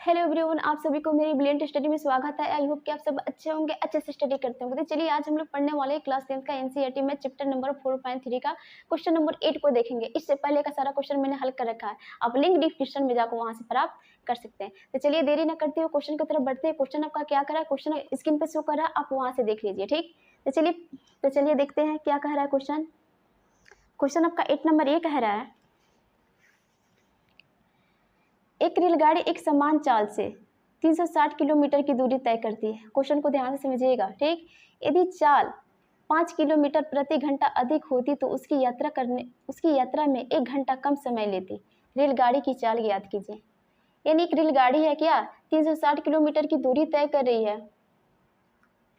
Hello everyone, आप सभी को मेरी ब्रिलियंट स्टडी में स्वागत है। आई होप कि आप सब अच्छे होंगे, अच्छे से स्टडी करते होंगे। तो चलिए आज हम लोग पढ़ने वाले हैं क्लास 10th का एनसीईआरटी में चैप्टर नंबर 4.3 का क्वेश्चन नंबर 8 को देखेंगे। इससे पहले का सारा क्वेश्चन मैंने हल कर रखा है, आप लिंक डिस्क्रिप्शन में जाकर वहां से प्राप्त कर सकते हैं। तो चलिए देरी न करते हुए क्वेश्चन की तरफ बढ़ते हैं। क्वेश्चन आपका क्या कर रहा है, क्वेश्चन स्क्रीन पर शो कर रहा है, आप वहां से देख लीजिए। ठीक, तो चलिए देखते हैं क्या कह रहा है क्वेश्चन। क्वेश्चन आपका 8 नंबर ये कह रहा है, एक रेलगाड़ी एक समान चाल से 360 किलोमीटर की दूरी तय करती है। क्वेश्चन को ध्यान से समझिएगा। ठीक, यदि चाल 5 किलोमीटर प्रति घंटा अधिक होती तो उसकी यात्रा में 1 घंटा कम समय लेती। रेलगाड़ी की चाल ज्ञात कीजिए। यानी एक रेलगाड़ी है क्या, 360 किलोमीटर की दूरी तय कर रही है।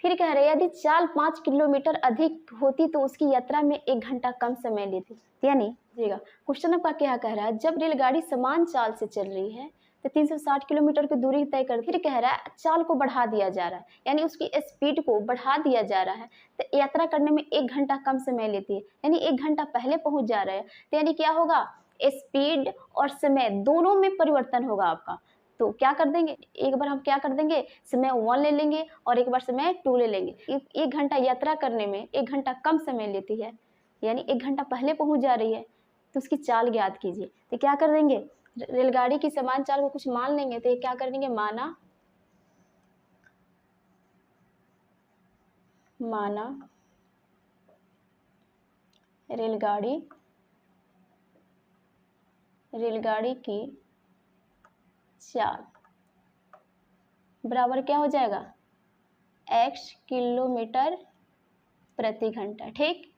फिर कह रहे हैं यदि चाल 5 किलोमीटर अधिक होती तो उसकी यात्रा में 1 घंटा कम समय लेती। यानी देखिएगा क्वेश्चन आपका क्या कह रहा है, जब रेलगाड़ी समान चाल से चल रही है तो 360 किलोमीटर की दूरी तय कर, फिर कह रहा है चाल को बढ़ा दिया जा रहा है, यानी उसकी स्पीड को बढ़ा दिया जा रहा है तो यात्रा करने में 1 घंटा कम समय लेती है, यानी 1 घंटा पहले पहुंच जा रहे हैं। तो यानी क्या होगा, स्पीड और समय दोनों में परिवर्तन होगा आपका। तो क्या कर देंगे, एक बार हम क्या कर देंगे, समय 1 ले लेंगे और एक बार समय 2 ले लेंगे। 1 घंटा यात्रा करने में 1 घंटा कम समय लेती है, यानी 1 घंटा पहले पहुंच जा रही है, तो उसकी चाल ज्ञात कीजिए। तो क्या कर देंगे, रेलगाड़ी की समान चाल को कुछ मान लेंगे। तो ये क्या कर देंगे, माना रेलगाड़ी की चाल बराबर क्या हो जाएगा, x किलोमीटर प्रति घंटा। ठीक,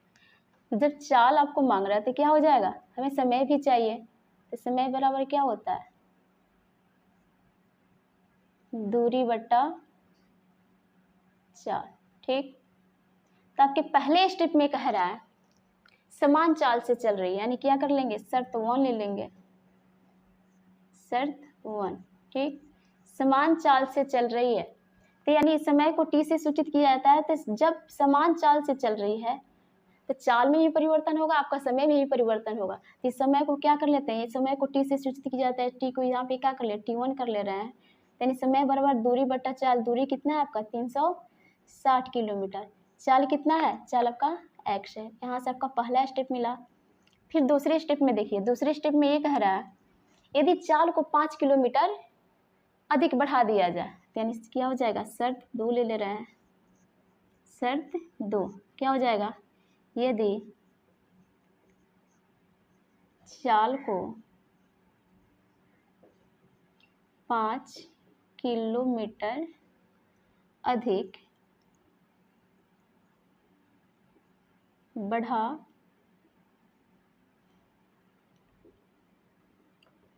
जब चाल आपको मांग रहा है तो क्या हो जाएगा, हमें समय भी चाहिए, तो समय बराबर क्या होता है, दूरी बटा चाल। ठीक, तो आपके पहले स्टेप में कह रहा है समान चाल से चल रही है, यानी क्या कर लेंगे, शर्त 1 ले लेंगे, शर्त 1। ठीक, समान चाल से चल रही है तो यानी समय को t से सूचित किया जाता है। तो जब समान चाल से चल रही है तो चाल में भी परिवर्तन होगा, आपका समय में भी परिवर्तन होगा। तो इस समय को क्या कर लेते हैं, इस समय को t से सूचित किया जाता है, t को यहाँ पे क्या कर ले, t1 कर ले रहे हैं। यानी समय बराबर दूरी बटा चाल। दूरी कितना है आपका, 360 किलोमीटर। चाल कितना है, चाल आपका x है। यहाँ से आपका पहला स्टेप मिला। फिर दूसरे स्टेप में देखिए, दूसरे स्टेप में ये कह रहा है यदि चाल को 5 किलोमीटर अधिक बढ़ा दिया जाए, यानी क्या हो जाएगा, शर्त 2 ले रहे हैं, शर्त 2 क्या हो जाएगा, यदि चाल को 5 किलोमीटर अधिक बढ़ा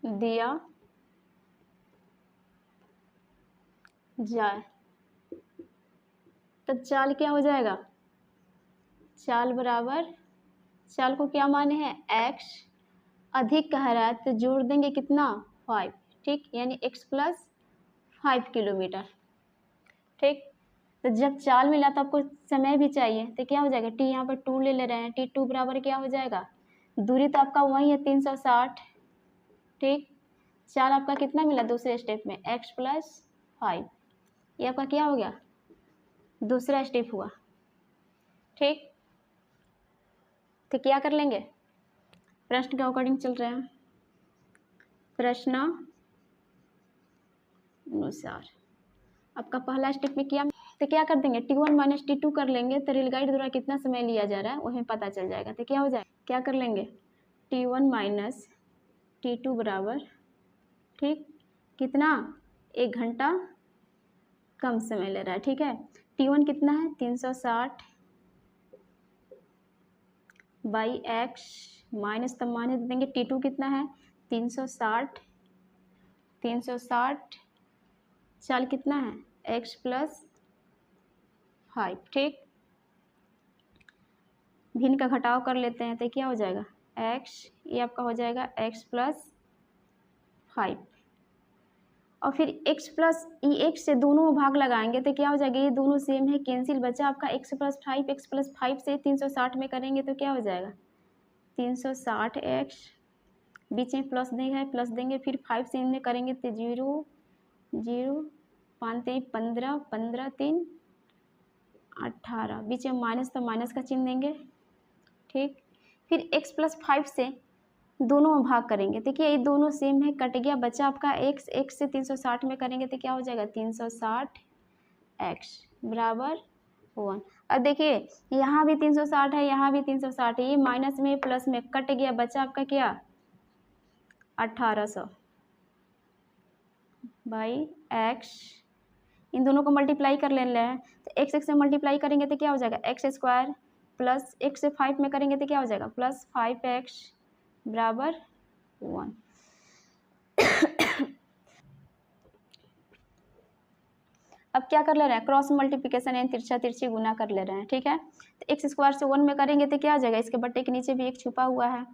दिया जाए तब चाल क्या हो जाएगा, चाल बराबर, चाल को क्या माने हैं, x अधिक कह रहा है तो जोड़ देंगे कितना, 5। ठीक, यानी x प्लस 5 किलोमीटर। ठीक, तो जब चाल मिला तो आपको समय भी चाहिए, तो क्या हो जाएगा, t यहाँ पर 2 ले रहे हैं, t2 बराबर क्या हो जाएगा, दूरी तो आपका वही है 360। ठीक, चाल आपका कितना मिला दूसरे स्टेप में, x प्लस 5, ये आपका क्या हो गया, दूसरा स्टेप हुआ। ठीक, तो क्या कर लेंगे, प्रश्न के अकॉर्डिंग चल रहे हैं, प्रश्न अनुसार आपका पहला स्टेप में किया तो क्या कर देंगे, t1 माइनस t2 कर लेंगे, तो रेलगाड़ी द्वारा कितना समय लिया जा रहा है वही पता चल जाएगा। तो क्या हो जाएगा, क्या कर लेंगे, t1 माइनस t2 बराबर, ठीक, कितना, 1 घंटा कम समय ले रहा है। ठीक है, t1 कितना है, 360 बाई x माइनस, तब माइनस देंगे, t2 कितना है, 360 चाल कितना है, x प्लस 5। ठीक, भिन्न का घटाव कर लेते हैं तो क्या हो जाएगा, x, ये आपका हो जाएगा x प्लस 5, और फिर x प्लस x से दोनों में भाग लगाएंगे तो क्या हो जाएगा, ये दोनों सेम है, कैंसिल बचा आपका x प्लस 5। x प्लस 5 से 360 में करेंगे तो क्या हो जाएगा, 360x, बीच में प्लस देंगे, फिर 5 से इनमें करेंगे तो 0 0 5 3 15, 15 3 18, बीच में माइनस तो माइनस का चिन्ह देंगे, ठीक। फिर x + 5 से दोनों में भाग करेंगे, देखिए ये दोनों सेम है, कट गया, बचा आपका x। x से 360 में करेंगे तो क्या हो जाएगा 360 x बराबर 1। अब देखिए यहाँ भी 360 है, यहाँ भी 360 है, ये माइनस में प्लस में कट गया, बचा आपका क्या 1800 बाई x। इन दोनों को मल्टीप्लाई कर ले रहे हैं तो x से मल्टीप्लाई करेंगे तो क्या हो जाएगा x² प्लस x से 5 में करेंगे तो क्या हो जाएगा प्लस 5x बराबर 1। अब क्या कर ले रहे हैं, क्रॉस मल्टीप्लिकेशन यानी तिरछा तिरछी गुना कर ले रहे हैं, ठीक है। तो x² से 1 में करेंगे तो क्या आ जाएगा, इसके बट्टे के नीचे भी एक छुपा हुआ है,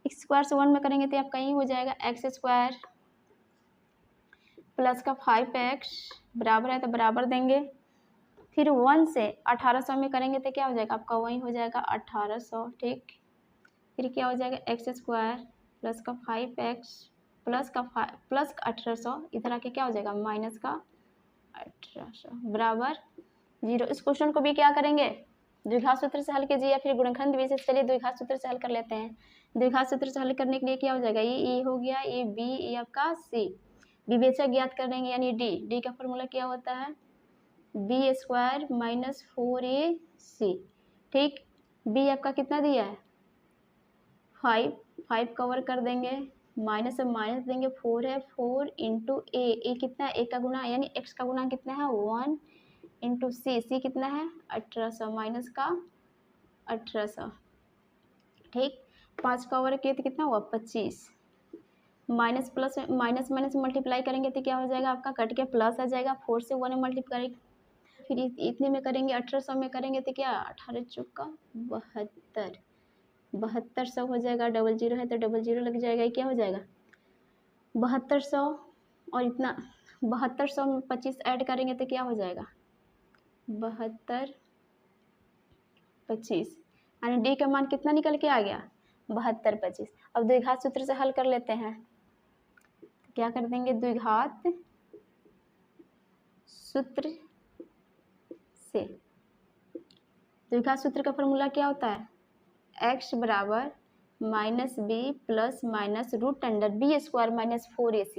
x² से 1 में करेंगे तो आपका यही हो जाएगा x² प्लस का 5x बराबर है तो बराबर देंगे। फिर 1 से 1800 में करेंगे तो क्या हो जाएगा आपका वही हो जाएगा 1800, ठीक। फिर क्या हो जाएगा x² प्लस का 5x प्लस का 1800, इधर आके क्या हो जाएगा माइनस का 1800 बराबर 0। इस क्वेश्चन को भी क्या करेंगे, द्विघात सूत्र से हल कीजिए या फिर गुणनखंड विधि से। चलिए द्विघात सूत्र से हल कर लेते हैं। द्विघात सूत्र से हल करने के लिए क्या हो जाएगा, ये ए हो गया, ये बी, ये आपका सी। विवेचक ज्ञात करेंगे यानी डी। डी का फॉर्मूला क्या होता है b² माइनस 4ac, ठीक। बी आपका कितना दिया है 5, 5 कवर कर देंगे, माइनस से माइनस देंगे, 4 है, 4 इंटू ए कितना है, ए का गुना यानी x का गुना कितना है 1 इंटू सी कितना है 1800 माइनस का 1800, ठीक। 5 कवर किए तो कितना हुआ 25, minus plus minus minus multiply करेंगे तो क्या हो जाएगा आपका कट के प्लस आ जाएगा, 4 से 1 में मल्टीप्लाई फिर इतने में करेंगे 1800 में करेंगे तो क्या 18 चौका 72, 7200 हो जाएगा, डबल जीरो है तो डबल जीरो लग जाएगा, ये क्या हो जाएगा 7200 और इतना 7200 में 25 ऐड करेंगे तो क्या हो जाएगा 72 25, यानी डी का मान कितना निकल के आ गया 72 25। अब द्विघात सूत्र से हल कर लेते हैं, क्या कर देंगे द्विघात सूत्र से। द्विघात सूत्र का फॉर्मूला क्या होता है x बराबर minus b plus minus root under b² minus 4ac।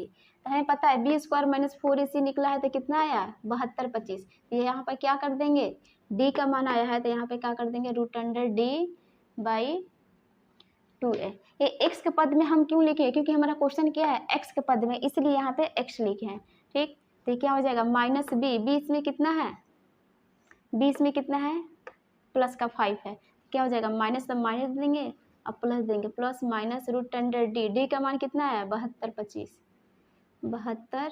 तो हमें पता है b² माइनस 4ac निकला है तो कितना आया 72 25। ये यहाँ पर क्या कर देंगे d का मान आया है तो यहाँ पे क्या कर देंगे root under d by 2a। ये x के पद में हम क्यों लिखे, क्योंकि हमारा क्वेश्चन क्या है x के पद में, इसलिए यहाँ पे x लिखे हैं, ठीक। तो क्या हो जाएगा माइनस बी इसमें कितना है, बी इसमें कितना है प्लस का 5 है, क्या हो जाएगा माइनस तो माइनस देंगे अब प्लस देंगे, plus minus root under d का मान कितना है 72 25, 72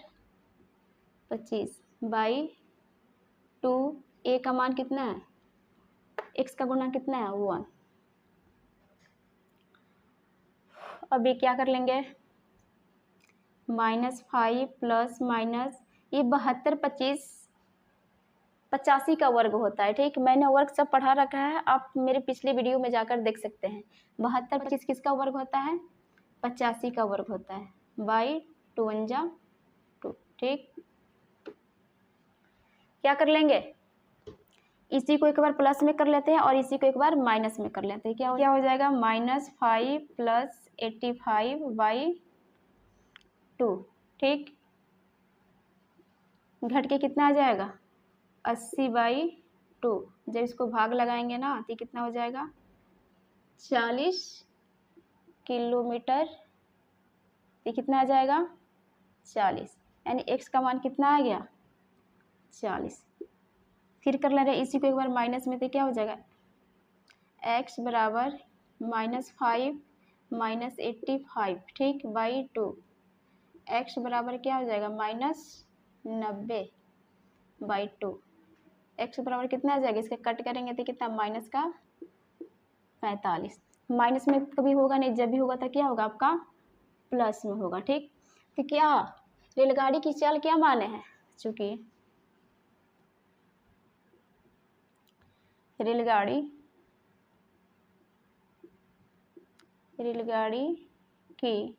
25 बाई 2, ए का मान कितना है x का गुना कितना है 1। अब ये क्या कर लेंगे -5 प्लस माइनस ये 72 25 85 का वर्ग होता है, ठीक। मैंने वर्ग सब पढ़ा रखा है, आप मेरे पिछले वीडियो में जाकर देख सकते हैं। 72 25 किसका वर्ग होता है 85 का वर्ग होता है, बाई 2 1 जा 2, ठीक। क्या कर लेंगे इसी को एक बार प्लस में कर लेते हैं और इसी को एक बार माइनस में कर लेते हैं, क्या हो जाएगा -5 प्लस 85 बाई 2, ठीक। घट के कितना आ जाएगा 80 बाई 2। जब इसको भाग लगाएंगे ना तो कितना हो जाएगा 40 किलोमीटर, ये कितना आ जाएगा 40, यानी x का मान कितना आ गया 40। फिर कर ले रहे इसी को एक बार माइनस में तो क्या हो जाएगा x बराबर -5 माइनस 85, ठीक, बाई 2। x बराबर क्या हो जाएगा -90 बाई 2। x बराबर कितना आ जाएगा, इसका कट करेंगे तो कितना माइनस का 45। माइनस में कभी होगा नहीं, जब भी होगा तो क्या होगा आपका प्लस में होगा, ठीक। तो क्या रेलगाड़ी की चाल क्या माने हैं, चूंकि रेलगाड़ी की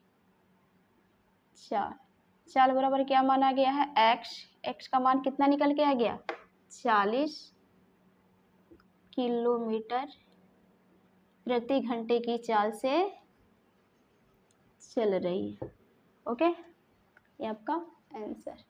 चाल चाल बराबर क्या मान आ गया है, एक्स का मान कितना निकल के आ गया, 40 किलोमीटर प्रति घंटे की चाल से चल रही है। ओके, ये आपका आंसर।